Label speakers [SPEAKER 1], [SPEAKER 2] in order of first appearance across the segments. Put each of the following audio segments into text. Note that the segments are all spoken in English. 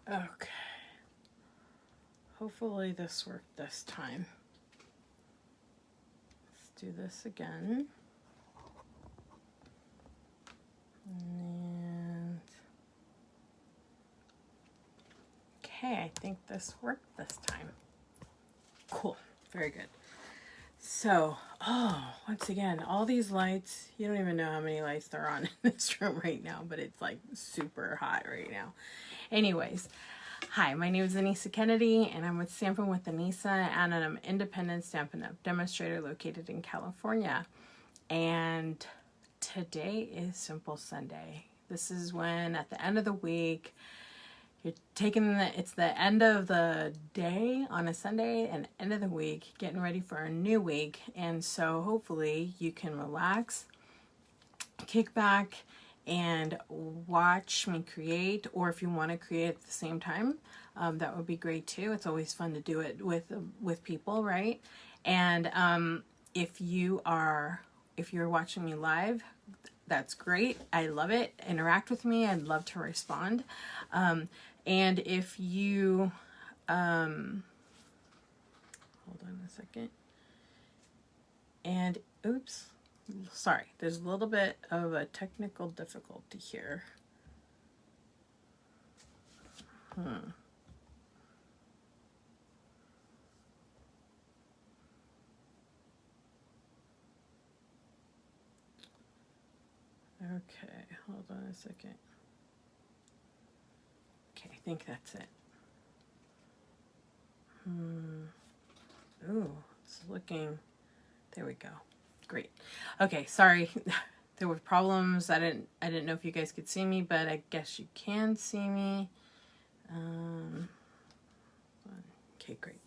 [SPEAKER 1] Okay. Hopefully this worked this time. Let's do this again. And okay, I think this worked this time. Cool, very good. So, once again, all these lights, you don't even know how many lights there are on in this room right now, but it's like super hot right now. Anyways, hi, my name is Anissa Kennedy, and I'm with Stampin' with Anissa, and I'm an independent Stampin' Up demonstrator located in California. And today is Simple Sunday. This is when, at the end of the week, you're taking it's the end of the day on a Sunday and end of the week, getting ready for a new week. And so hopefully you can relax, kick back, and watch me create, or if you want to create at the same time, that would be great too. It's always fun to do it with people, right? And if you're watching me live, that's great. I love it. Interact with me. I'd love to respond. And if you, hold on a second. And oops, sorry, there's a little bit of a technical difficulty here. Okay, hold on a second. Okay, I think that's it. Ooh, it's looking, there we go. Great. Okay, sorry. There were problems. I didn't know if you guys could see me, but I guess you can see me. Okay, great.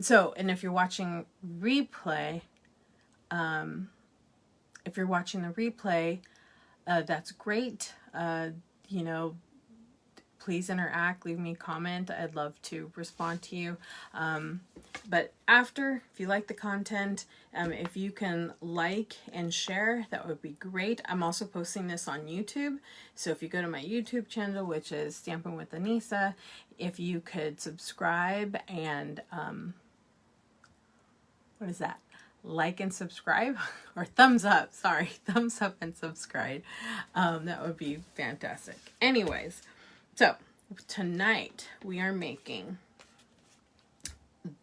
[SPEAKER 1] So, and if you're watching replay, that's great. You know, please interact, leave me a comment. I'd love to respond to you. But after, if you like the content, if you can like and share, that would be great. I'm also posting this on YouTube. So if you go to my YouTube channel, which is Stampin' with Anissa, if you could subscribe and, what is that? Like and subscribe, or thumbs up, sorry, thumbs up and subscribe. That would be fantastic. Anyways, so tonight we are making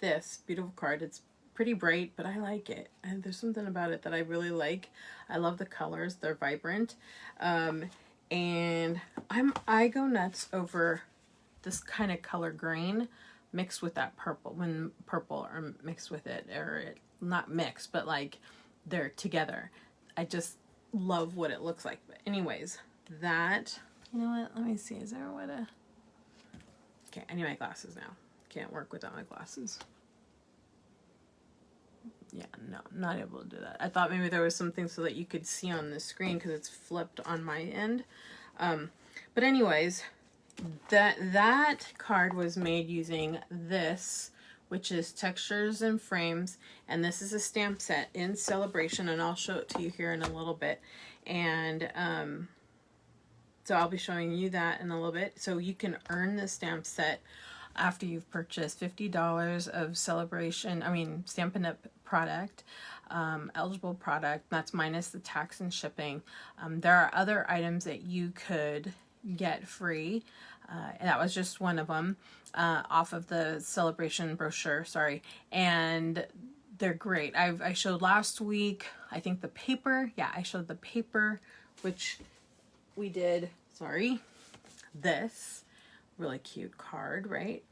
[SPEAKER 1] this beautiful card. It's pretty bright, but I like it. And there's something about it that I really like. I love the colors, they're vibrant. And I go nuts over this kind of color green mixed with that purple, when purple are mixed with it, or it, not mixed, but like they're together. I just love what it looks like. But anyways, that, you know what, let me see, is there a way to, okay, I need my glasses now. Can't work without my glasses. Yeah, no, I'm not able to do that. I thought maybe there was something so that you could see on the screen because it's flipped on my end. But anyways, that card was made using this, which is Textures and Frames, and this is a stamp set in Sale-a-bration, and I'll show it to you here in a little bit. And so I'll be showing you that in a little bit. So you can earn the stamp set after you've purchased $50 of Stampin' Up product, eligible product. That's minus the tax and shipping. There are other items that you could get free. And that was just one of them, off of the Sale-a-bration brochure, sorry. And they're great. I showed last week, I think the paper. Yeah, I showed the paper, which we did, sorry, this really cute card, right?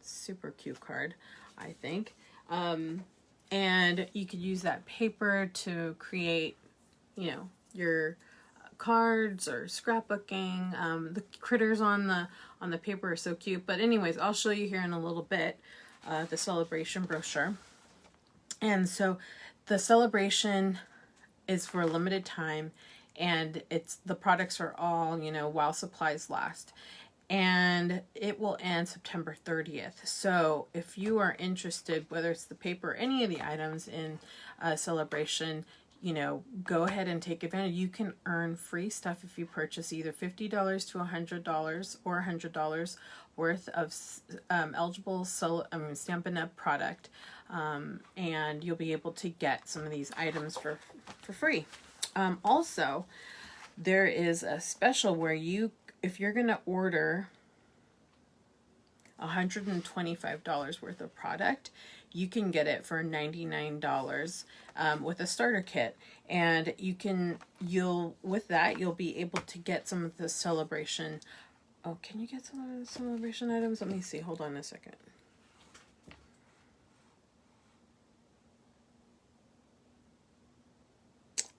[SPEAKER 1] Super cute card, I think. And you could use that paper to create, you know, your cards or scrapbooking. The critters on the paper are so cute. But anyways, I'll show you here in a little bit the Sale-a-bration brochure. And so the Sale-a-bration is for a limited time, and the products are all, you know, while supplies last. And it will end September 30th. So if you are interested, whether it's the paper or any of the items in Sale-a-bration, you know, go ahead and take advantage. You can earn free stuff if you purchase either $50 to $100 or $100 worth of eligible Stampin' Up! Product, and you'll be able to get some of these items for free. Also, there is a special where if you're going to order $125 worth of product, you can get it for $99 with a starter kit, and with that you'll be able to get some of the Sale-a-bration. Oh, can you get some of the Sale-a-bration items? Let me see. Hold on a second.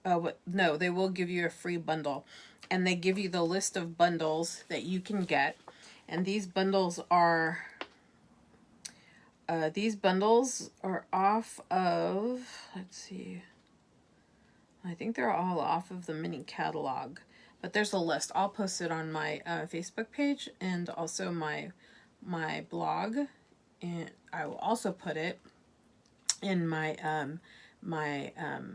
[SPEAKER 1] Oh, but no, they will give you a free bundle, and they give you the list of bundles that you can get, and these bundles are off of, let's see, I think they're all off of the mini catalog, but there's a list. I'll post it on my Facebook page and also my blog, and I will also put it in my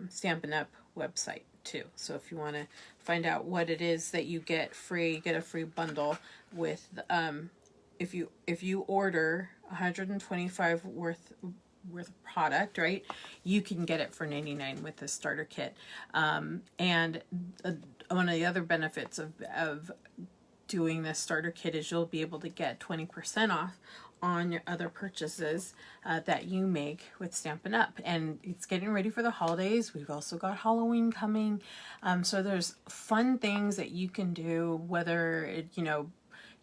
[SPEAKER 1] Stampin' Up! Website too. So if you want to find out what it is that you get free, get a free bundle with if you order $125 worth of product, right, you can get it for $99 with the starter kit. And one of the other benefits of doing this starter kit is you'll be able to get 20% off on your other purchases that you make with Stampin' Up! And it's getting ready for the holidays. We've also got Halloween coming. So there's fun things that you can do, whether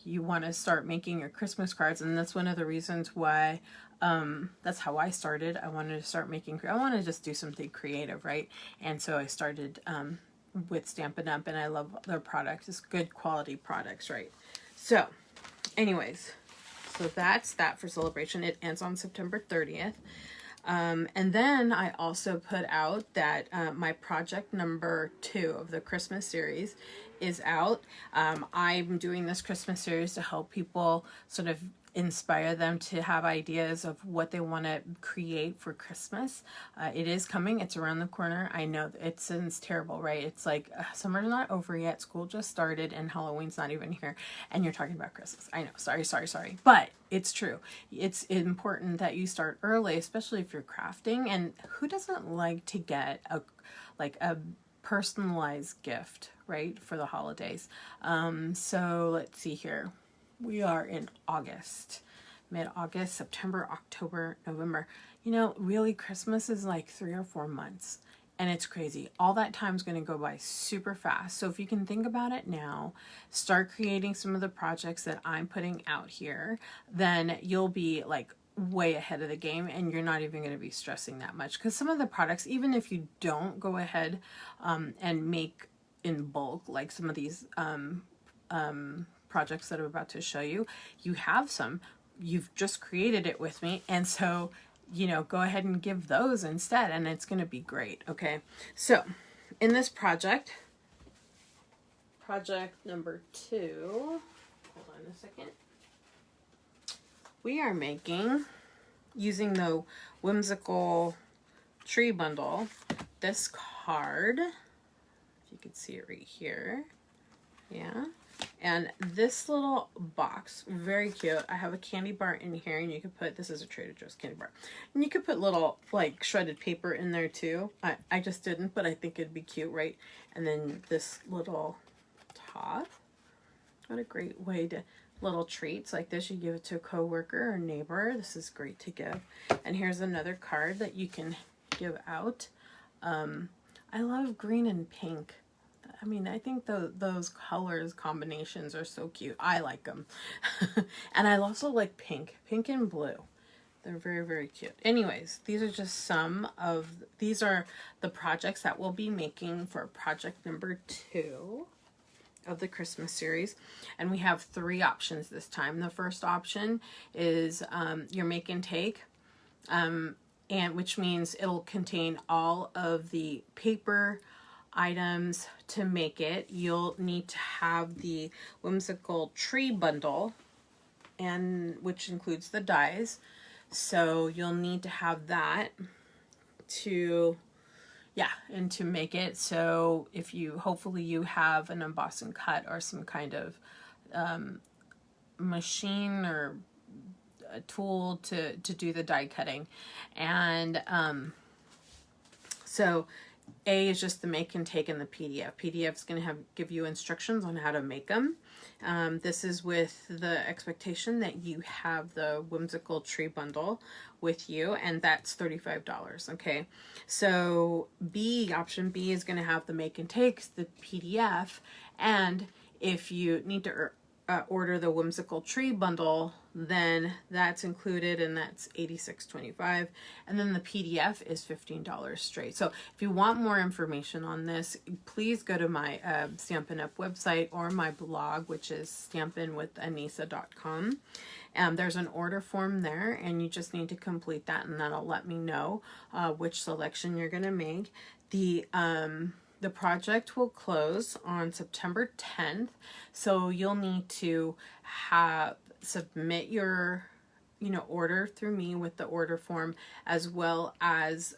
[SPEAKER 1] you want to start making your Christmas cards. And that's one of the reasons why that's how I started. I wanted to start making, I want to just do something creative, right? And so I started with Stampin' Up! And I love their products. It's good quality products, right? So anyways, so that's that for Sale-a-bration. It ends on September 30th. And then I also put out that my project number 2 of the Christmas series is out. I'm doing this Christmas series to help people sort of inspire them to have ideas of what they want to create for Christmas. It is coming. It's around the corner. I know it sounds terrible, right? It's like summer's not over yet. School just started and Halloween's not even here. And you're talking about Christmas. I know. Sorry. But it's true. It's important that you start early, especially if you're crafting. And who doesn't like to get a personalized gift, right, for the holidays? So let's see here. We are in August, mid-August, September, October, November. You know, really Christmas is like 3 or 4 months, and it's crazy. All that time's going to go by super fast. So if you can think about it now, start creating some of the projects that I'm putting out here, then you'll be like way ahead of the game, and you're not even going to be stressing that much. Because some of the products, even if you don't go ahead and make in bulk, like some of these projects that I'm about to show you, you have some, you've just created it with me, and so go ahead and give those instead, and it's going to be great. Okay, so in this project number 2, hold on a second, we are making, using the whimsical tree bundle, this card, if you can see it right here, yeah. And this little box, very cute. I have a candy bar in here, and you could put, this is a Trader Joe's candy bar, and you could put little like shredded paper in there too. I just didn't, but I think it'd be cute, right? And then this little top. What a great way to, little treats like this, you give it to a coworker or neighbor. This is great to give. And here's another card that you can give out. I love green and pink. I mean, I think those colors combinations are so cute. I like them. And I also like pink and blue. They're very, very cute. Anyways, these are just these are the projects that we'll be making for project number 2 of the Christmas series. And we have 3 options this time. The first option is your make and take, and which means it'll contain all of the paper items to make it. You'll need to have the whimsical tree bundle, and which includes the dies. So you'll need to have that to yeah, and to make it so if you, hopefully you have an emboss and cut or some kind of machine or a tool to do the die cutting. And so A is just the make and take in the PDF. PDF is going to give you instructions on how to make them. This is with the expectation that you have the whimsical tree bundle with you, and that's $35. Okay, so B, option B, is going to have the make and takes, the PDF, and if you need to order the whimsical tree bundle, then that's included, and that's $86.25, and then the PDF is $15 straight. So if you want more information on this, please go to my Stampin' Up website or my blog, which is stampinwithanisa.com. There's an order form there, and you just need to complete that, and that'll let me know which selection you're going to make. The project will close on September 10th, so you'll need to submit your, order through me with the order form, as well as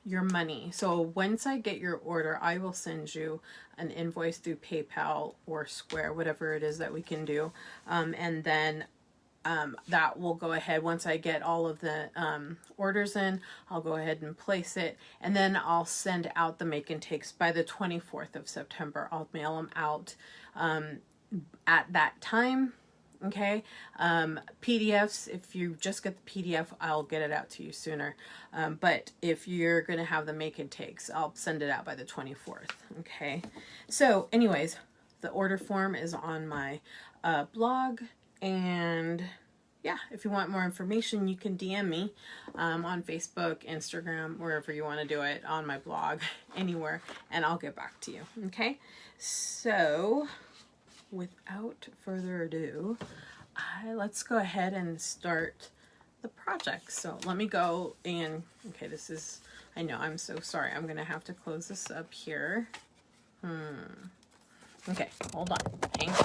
[SPEAKER 1] your money. So once I get your order, I will send you an invoice through PayPal or Square, whatever it is that we can do, and then that will go ahead. Once I get all of the orders in, I'll go ahead and place it, and then I'll send out the make and takes by the 24th of September. I'll mail them out at that time. Okay, PDFs, if you just get the PDF, I'll get it out to you sooner, but if you're gonna have the make and takes, I'll send it out by the 24th. Okay, so anyways, the order form is on my blog. And yeah, if you want more information, you can DM me on Facebook, Instagram, wherever you want to do it, on my blog, anywhere, and I'll get back to you. Okay, so without further ado, let's go ahead and start the project. So let me go and, okay, this is, I know, I'm so sorry, I'm gonna have to close this up here. Okay, hold on, hang on.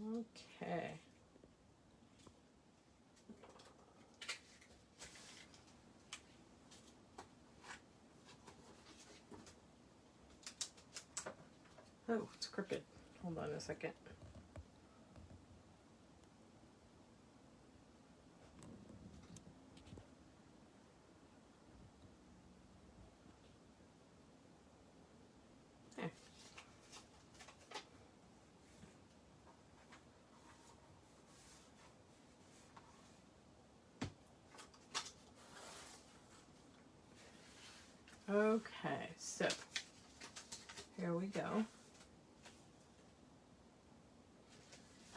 [SPEAKER 1] Okay. Oh, it's crooked. Hold on a second. There. Okay, so here we go.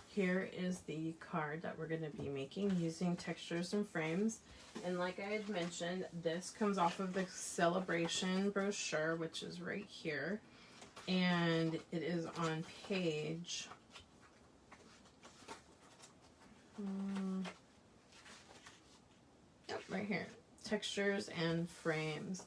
[SPEAKER 1] Here is the card that we're going to be making using textures and frames. And like I had mentioned, this comes off of the Sale-a-bration brochure, which is right here. And it is on page... Yep, right here. Textures and frames.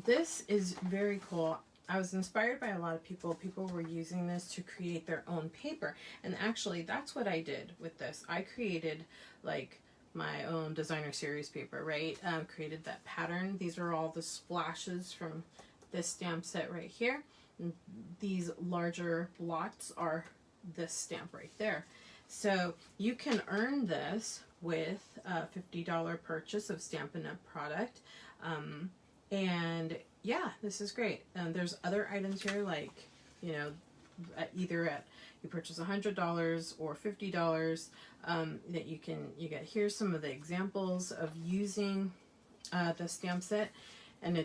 [SPEAKER 1] This is very cool. I was inspired by a lot of people. People were using this to create their own paper. And actually, that's what I did with this. I created like my own designer series paper, right? Created that pattern. These are all the splashes from this stamp set right here. And these larger blocks are this stamp right there. So you can earn this with a $50 purchase of Stampin' Up product. And yeah, this is great. There's other items here, like, you know, either at you purchase $100 or $50 that you get. Here's some of the examples of using the stamp set, and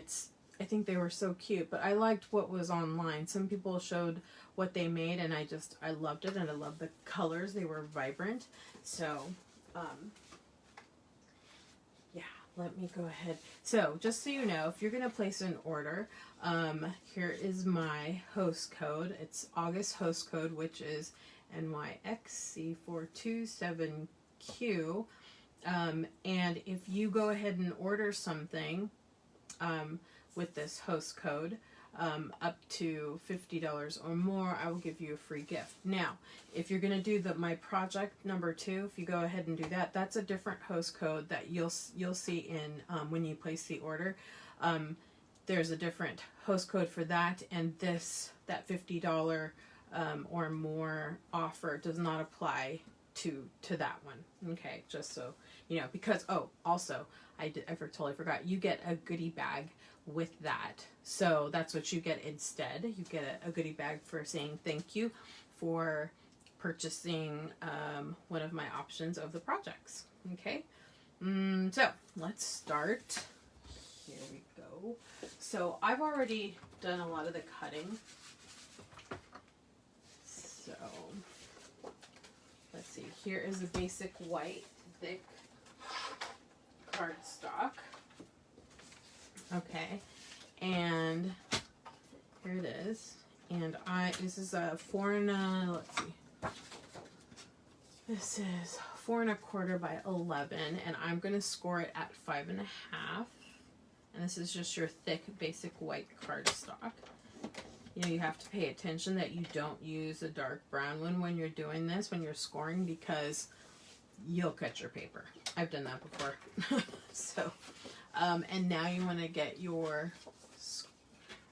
[SPEAKER 1] I think they were so cute, but I liked what was online. Some people showed what they made, and I loved it, and I love the colors. They were vibrant. So yeah, let me go ahead. So just so you know, if you're going to place an order, here is my host code. It's August host code, which is NYXC427Q. And if you go ahead and order something with this host code, up to $50 or more, I will give you a free gift. Now, if you're going to do my project number 2, if you go ahead and do that, that's a different host code that you'll see in when you place the order. There's a different host code for that, and that $50 or more offer does not apply to that one. Okay, just so you know, because also I totally forgot, you get a goodie bag with that. So that's what you get instead. You get a goodie bag for saying thank you for purchasing one of my options of the projects. Okay, so let's start. Here we go. So I've already done a lot of the cutting. So let's see. Here is a basic white thick cardstock. Okay, and here it is. And this is a 4 1/4 by 11, and I'm going to score it at 5.5. And this is just your thick, basic white cardstock. You know, you have to pay attention that you don't use a dark brown one when you're doing this, when you're scoring, because you'll cut your paper. I've done that before. So, and now you want to get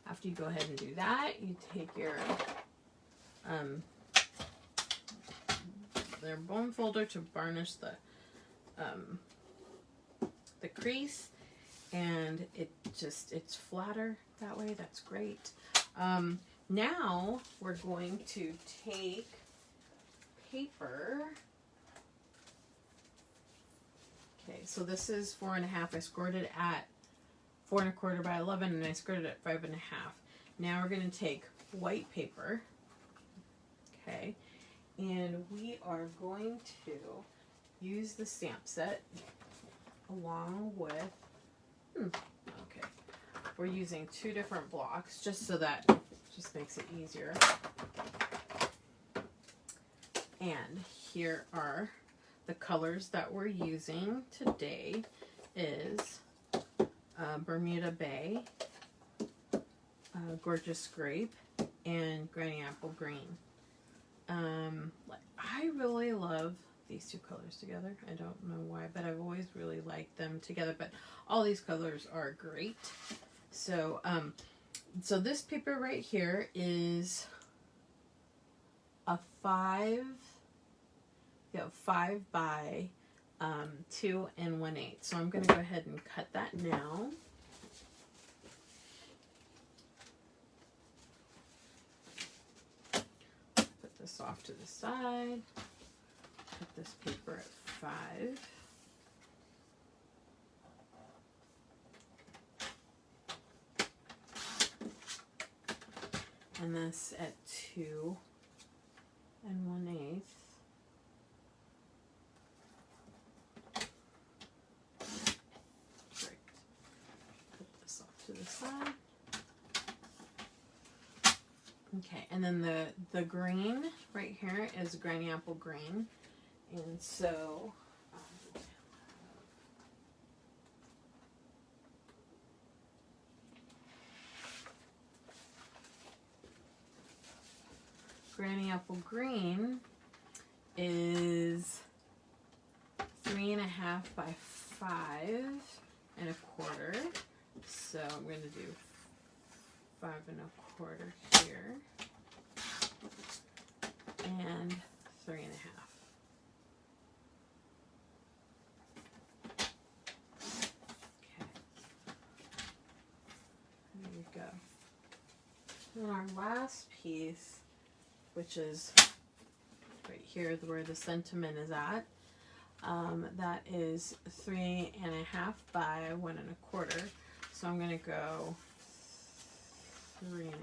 [SPEAKER 1] after you go ahead and do that, you take your their bone folder to varnish the crease, and it's flatter that way. That's great. Now we're going to take paper. Okay, so this is 4.5. I scored it at 4 1/4 by 11, and I scored it at 5.5. Now we're going to take white paper. Okay, and we are going to use the stamp set along with, okay, we're using 2 different blocks just so that just makes it easier. And here are the colors that we're using today is Bermuda Bay, Gorgeous Grape, and Granny Apple Green. I really love these 2 colors together. I don't know why, but I've always really liked them together, but all these colors are great. So, so this paper right here is a 5 by 2 1/8. So I'm going to go ahead and cut that now. Put this off to the side. Put this paper at 5. And this at 2 1/8. Great. Put this off to the side. Okay, and then the green right here is Granny Apple Green, and so Granny Apple Green is 3.5 by 5.25. So I'm going to do 5.25 here and 3.5. Okay, there we go. And our last piece, which is right here where the sentiment is at, that is 3.5 by 1.25. So I'm going to go 3.5.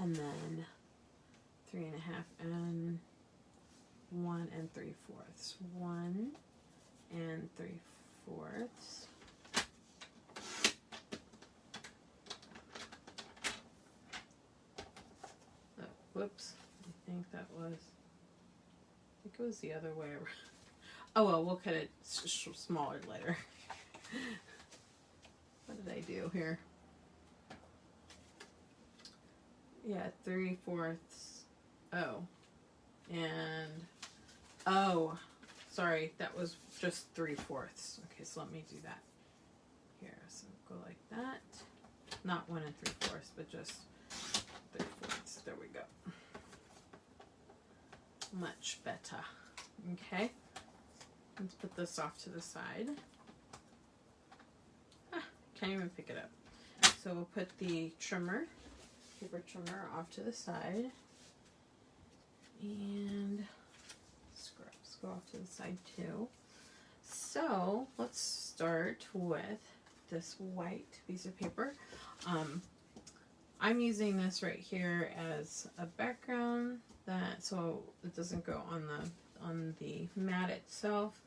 [SPEAKER 1] And then 3.5 and 1 3/4. 1 3/4. Oh, whoops. I think it was the other way around. Oh well, we'll cut it smaller later. What did I do here? Yeah, 3/4. Oh. And, oh, sorry, that was just 3/4. Okay, so let me do that here. So go like that. Not 1 3/4, but just 3/4. There we go. Much better. Okay. Let's put this off to the side. Can't even pick it up. So we'll put the trimmer, paper trimmer, off to the side. And scraps go off to the side too. So let's start with this white piece of paper. I'm using this right here as a background, so it doesn't go on the mat itself.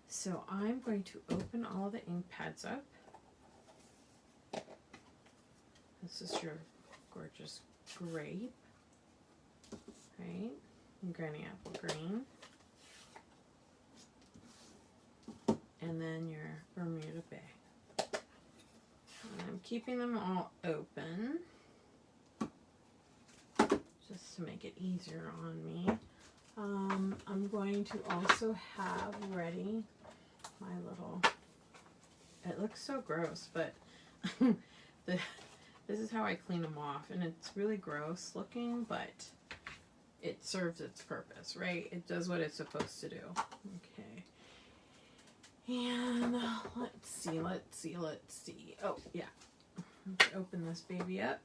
[SPEAKER 1] So I'm going to open all the ink pads up. This is your gorgeous grape, right? Granny apple green, and then your Bermuda Bay. And I'm keeping them all open just to make it easier on me. I'm going to also have ready my little, it looks so gross, but this is how I clean them off, and it's really gross looking, but it serves its purpose, right? It does what it's supposed to do. Okay. And let's see. Oh, yeah. Let's open this baby up.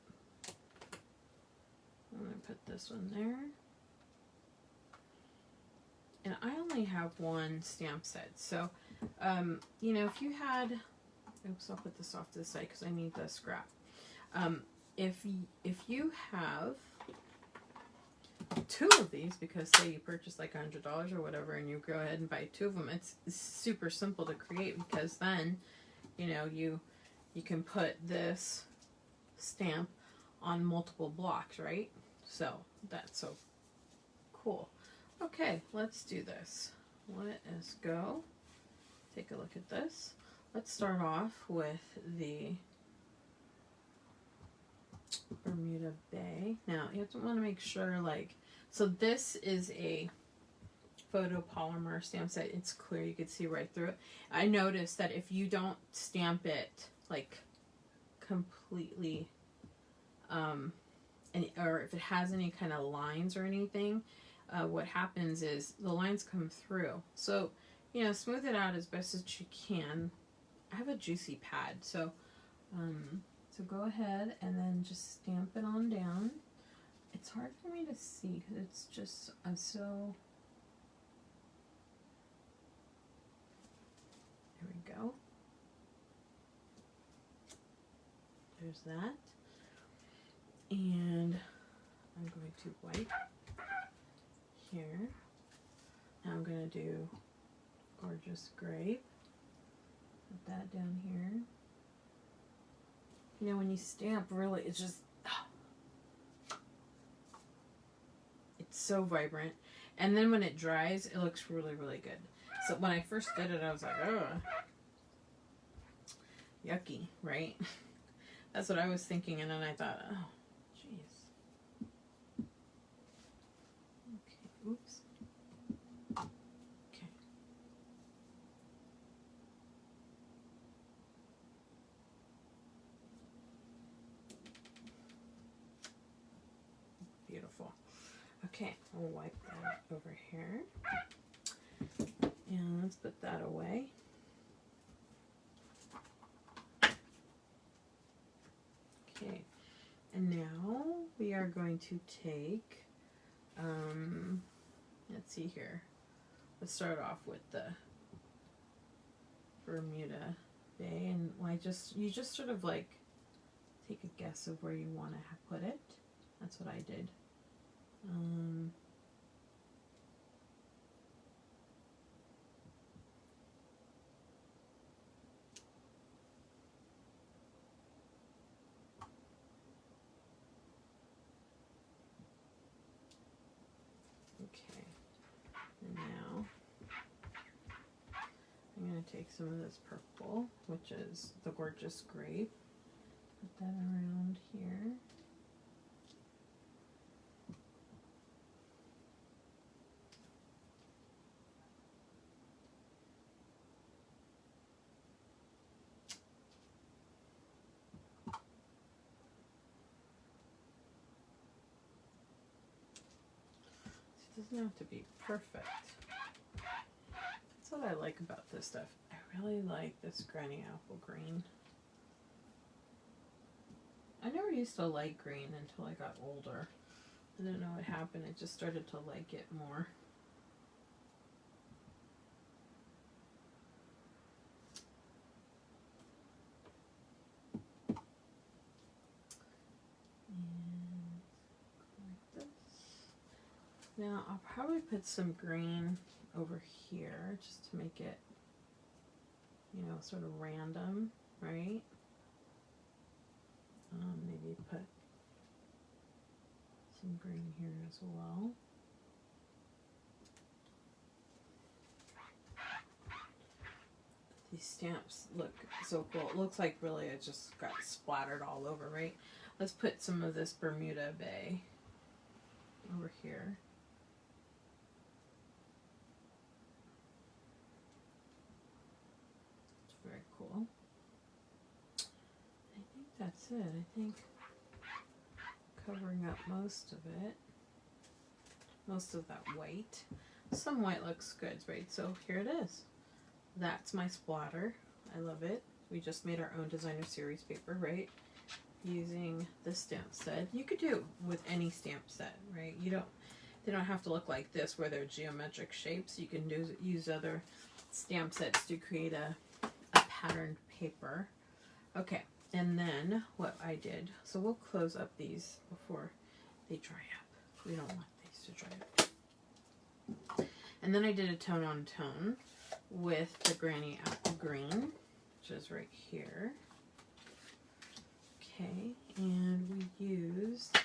[SPEAKER 1] I'm going to put this one there. And I only have one stamp set. So, you know, if you had... Oops, I'll put this off to the side because I need the scrap. If you have 2 of these, because say you purchase like $100 or whatever and you go ahead and buy 2 of them, it's super simple to create, because then, you know, you can put this stamp on multiple blocks, right? So that's so cool. Okay, let's do this. Let us go take a look at this. Let's start off with the Bermuda Bay. Now you have to want to make sure, like, so this is a photopolymer stamp set. It's clear, you can see right through it. I noticed that if you don't stamp it like completely, or if it has any kind of lines or anything, what happens is the lines come through. So, you know, smooth it out as best as you can. I have a juicy pad, so so go ahead and then just stamp it on down. It's hard for me to see because it's just, I'm so... There we go. There's that. And I'm going to wipe here. Now I'm going to do Gorgeous Grape. Put that down here. You know, when you stamp, really, it's just... It's so vibrant. And then when it dries, it looks really, really good. So when I first did it, I was like, oh, yucky, right? That's what I was thinking. And then I thought, oh, jeez. Okay, I'll wipe that over here. And let's put that away. Okay, and now we are going to take, let's see here. Let's start off with the Bermuda Bay, and you just sort of like take a guess of where you want to put it. That's what I did. Okay, and now I'm going to take some of this purple, which is the Gorgeous Grape, put that around here. It doesn't have to be perfect. That's what I like about this stuff. I really like this Granny Apple Green. I never used to like green until I got older. I don't know what happened. I just started to like it more. And like this. Now I'll probably put some green over here just to make it, you know, sort of random, right? Maybe put some green here as well. These stamps look so cool. It looks like really it just got splattered all over, right? Let's put some of this Bermuda Bay over here. It's very cool. I think that's it. I think covering up most of it, most of that white. Some white looks good, right? So here it is. That's my splatter. I love it. We just made our own designer series paper, right? Using this stamp set. You could do it with any stamp set, right? They don't have to look like this where they're geometric shapes. You can use other stamp sets to create a patterned paper. Okay, and then what I did, so we'll close up these before they dry up. We don't want these to dry up. And then I did a tone on tone with the Granny Apple Green, which is right here. Okay, and we used,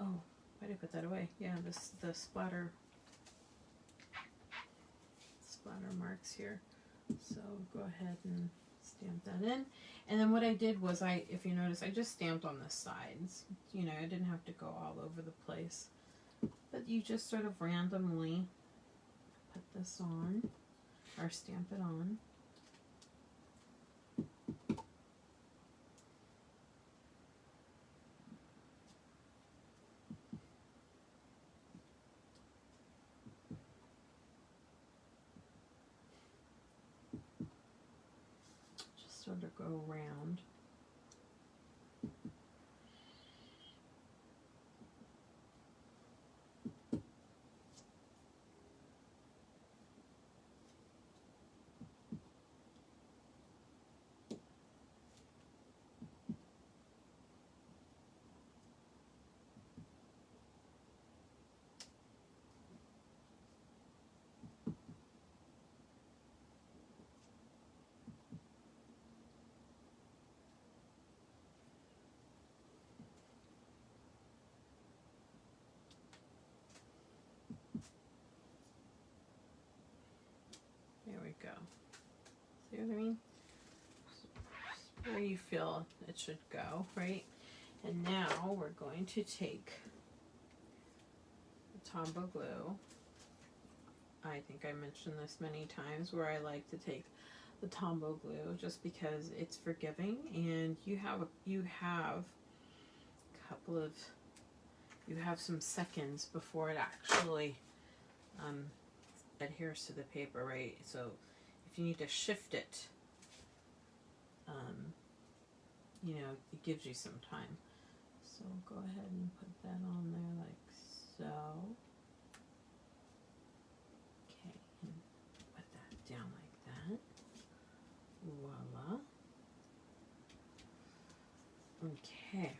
[SPEAKER 1] oh, why did I put that away? Yeah, the splatter marks here. So go ahead and stamp that in. And then what I did was if you notice, I just stamped on the sides. You know, I didn't have to go all over the place. But you just sort of randomly put this on, or stamp it on. Just sort of go around. There we go. See what I mean? Where you feel it should go, right? And now we're going to take the Tombow glue. I think I mentioned this many times where I like to take the Tombow glue just because it's forgiving, and you have a couple of you have some seconds before it actually adheres to the paper, right? So if you need to shift it, you know, it gives you some time. So go ahead and put that on there like so. Okay, and put that down like that. Voila. Okay,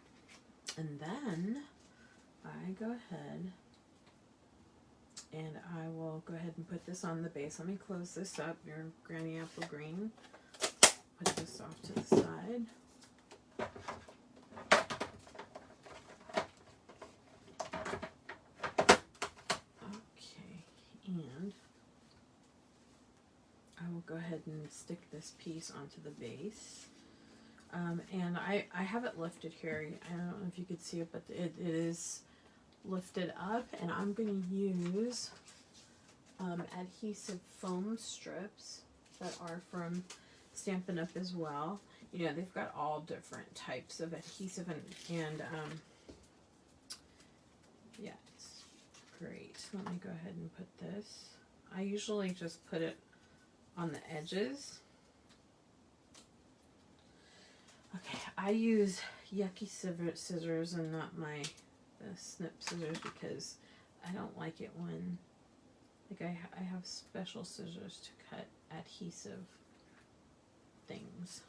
[SPEAKER 1] and then I go ahead and I will go ahead and put this on the base. Let me close this up, your Granny Apple Green. Put this off to the side. Okay, and I will go ahead and stick this piece onto the base. And I have it lifted here. I don't know if you could see it, but it is lifted up, and I'm going to use adhesive foam strips that are from Stampin' Up as well. You know, they've got all different types of adhesive, and yeah, it's great. Let me go ahead and put this. I usually just put it on the edges. Okay, I use yucky scissors and not the snip scissors because I don't like it when, like, I have special scissors to cut adhesive things,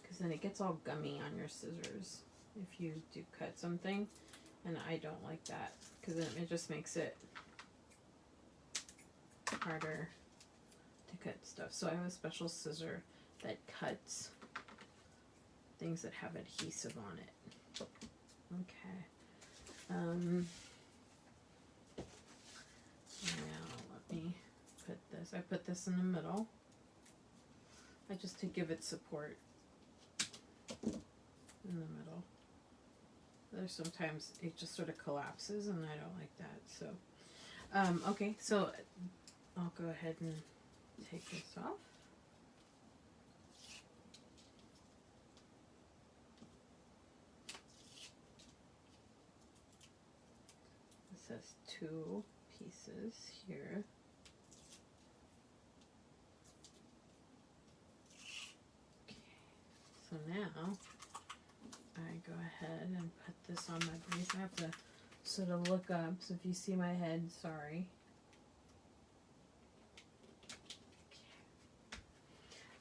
[SPEAKER 1] because then it gets all gummy on your scissors if you do cut something, and I don't like that because then it just makes it harder to cut stuff. So I have a special scissor that cuts things that have adhesive on it. Okay. Now let me put this. I put this in the middle. Just to give it support in the middle. There's sometimes it just sort of collapses, and I don't like that. So, okay. So I'll go ahead and take this off. This has 2 pieces here. Okay, so now I go ahead and put this on my base. I have to sort of look up, so if you see my head, sorry. Okay.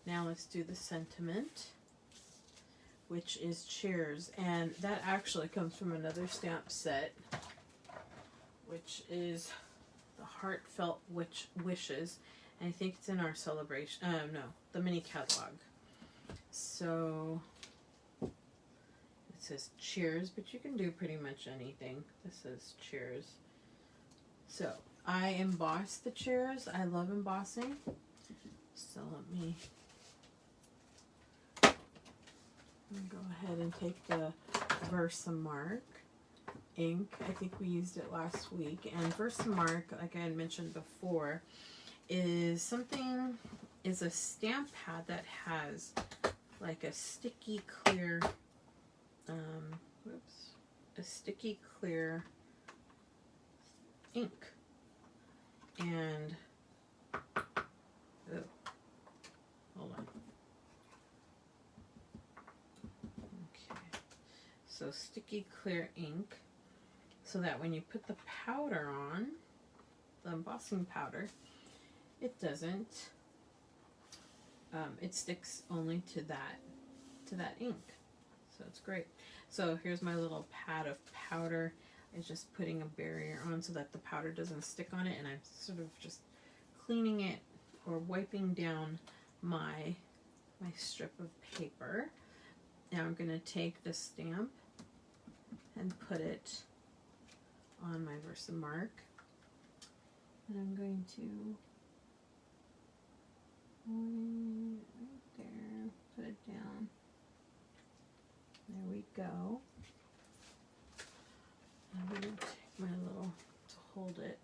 [SPEAKER 1] Now let's do the sentiment, which is cheers, and that actually comes from another stamp set, which is the Heartfelt Wishes, and I think it's in our celebration, no, the mini catalog. So it says cheers, but you can do pretty much anything. This says cheers. So I embossed the cheers. I love embossing. So let me go ahead and take the Versamark ink. I think we used it last week. And Versamark, like I had mentioned before, is a stamp pad that has like a sticky clear, ink. And, oh, hold on. Okay. So sticky clear ink, so that when you put the powder on, the embossing powder, it doesn't, it sticks only to that ink. So it's great. So here's my little pad of powder. It's just putting a barrier on so that the powder doesn't stick on it, and I'm sort of just cleaning it or wiping down my strip of paper. Now I'm going to take the stamp and put it on my Versamark, and I'm going to right there, put it down. There we go. I'm going to take my little, to hold it,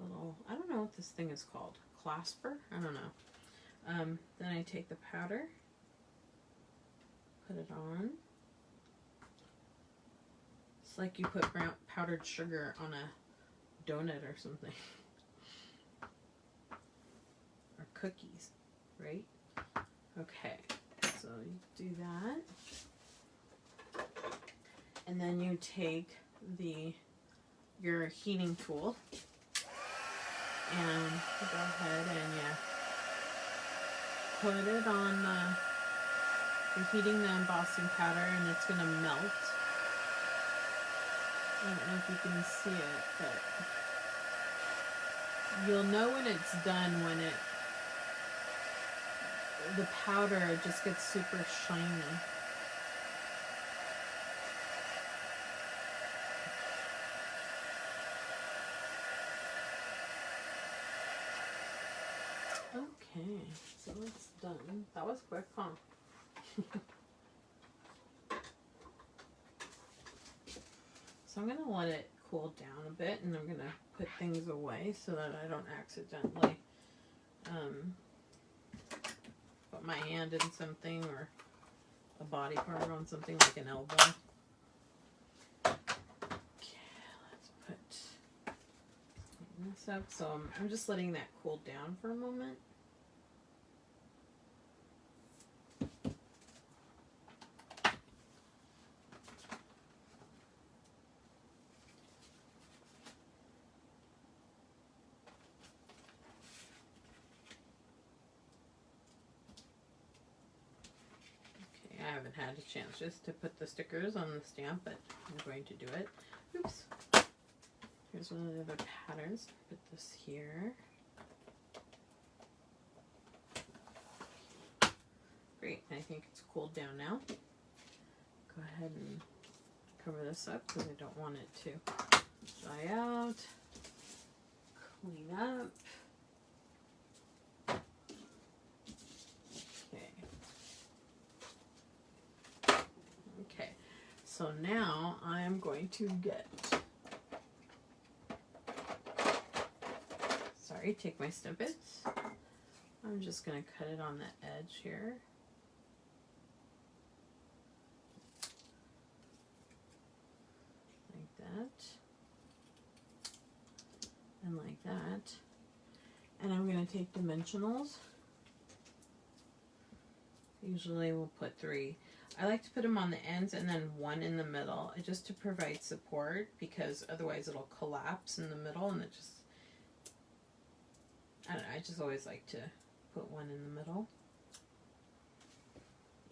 [SPEAKER 1] little, I don't know what this thing is called, clasper? I don't know. Then I take the powder, put it on, It's like you put powdered sugar on a donut or something. Or cookies, right? Okay, so you do that. And then you take your heating tool and go ahead and put it on you're heating the embossing powder, and it's going to melt. I don't know if you can see it, but you'll know when it's done when the powder just gets super shiny. Okay, so it's done. That was quick, huh? So I'm going to let it cool down a bit, and I'm going to put things away so that I don't accidentally put my hand in something or a body part on something like an elbow. Okay, let's put this up. So I'm just letting that cool down for a moment. I haven't had a chance just to put the stickers on the stamp, but I'm going to do it. Oops. Here's one of the other patterns. Put this here. Great. I think it's cooled down now. Go ahead and cover this up because I don't want it to dry out. Clean up. So now I'm going to take my snippets. I'm just going to cut it on the edge here. Like that. And like that. And I'm going to take dimensionals. Usually we'll put 3. I like to put them on the ends and then 1 in the middle, just to provide support, because otherwise it'll collapse in the middle, and it just, I don't know, I just always like to put 1 in the middle.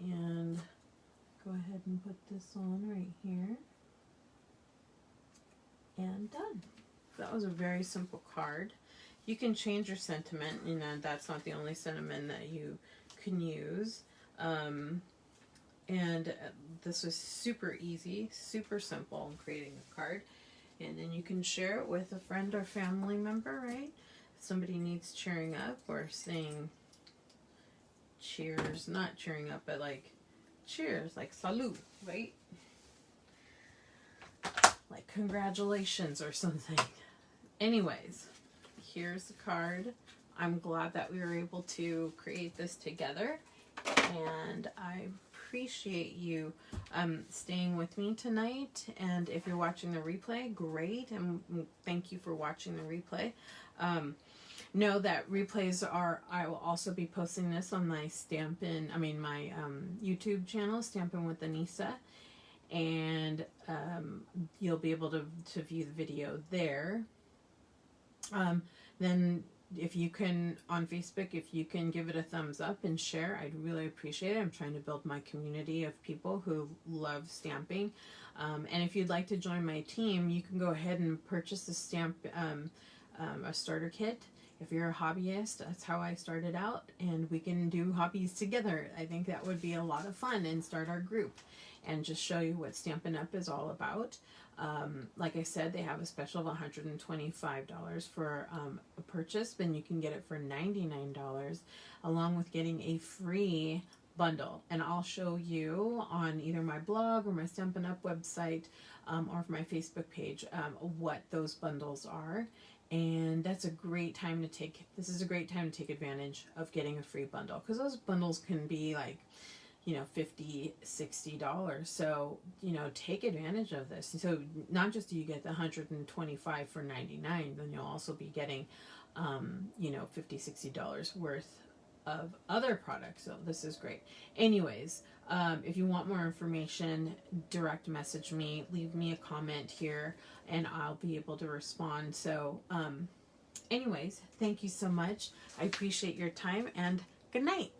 [SPEAKER 1] And go ahead and put this on right here. And done. That was a very simple card. You can change your sentiment, you know, that's not the only sentiment that you can use. And this was super easy, super simple in creating a card. And then you can share it with a friend or family member, right? If somebody needs cheering up or saying cheers, not cheering up, but like cheers, like salud, right? Like congratulations or something. Anyways, here's the card. I'm glad that we were able to create this together. And I appreciate you staying with me tonight, and if you're watching the replay, great, and thank you for watching the replay. Know that replays I will also be posting this on my my YouTube channel, Stampin' with Anissa, and you'll be able to view the video there. Then if you can, on Facebook, if you can give it a thumbs up and share, I'd really appreciate it. I'm trying to build my community of people who love stamping. And if you'd like to join my team, you can go ahead and purchase a starter kit. If you're a hobbyist, that's how I started out, and we can do hobbies together. I think that would be a lot of fun, and start our group and just show you what Stampin' Up! Is all about. Like I said, they have a special of $125 for a purchase, then you can get it for $99, along with getting a free bundle. And I'll show you on either my blog or my Stampin' Up! Website or my Facebook page what those bundles are. And that's a great time to take advantage of getting a free bundle, because those bundles can be like you know, $50, $60. So, you know, take advantage of this. So not just do you get the 125 for 99, then you'll also be getting, you know, $50, $60 worth of other products. So this is great. Anyways, if you want more information, direct message me, leave me a comment here, and I'll be able to respond. So, anyways, thank you so much. I appreciate your time, and good night.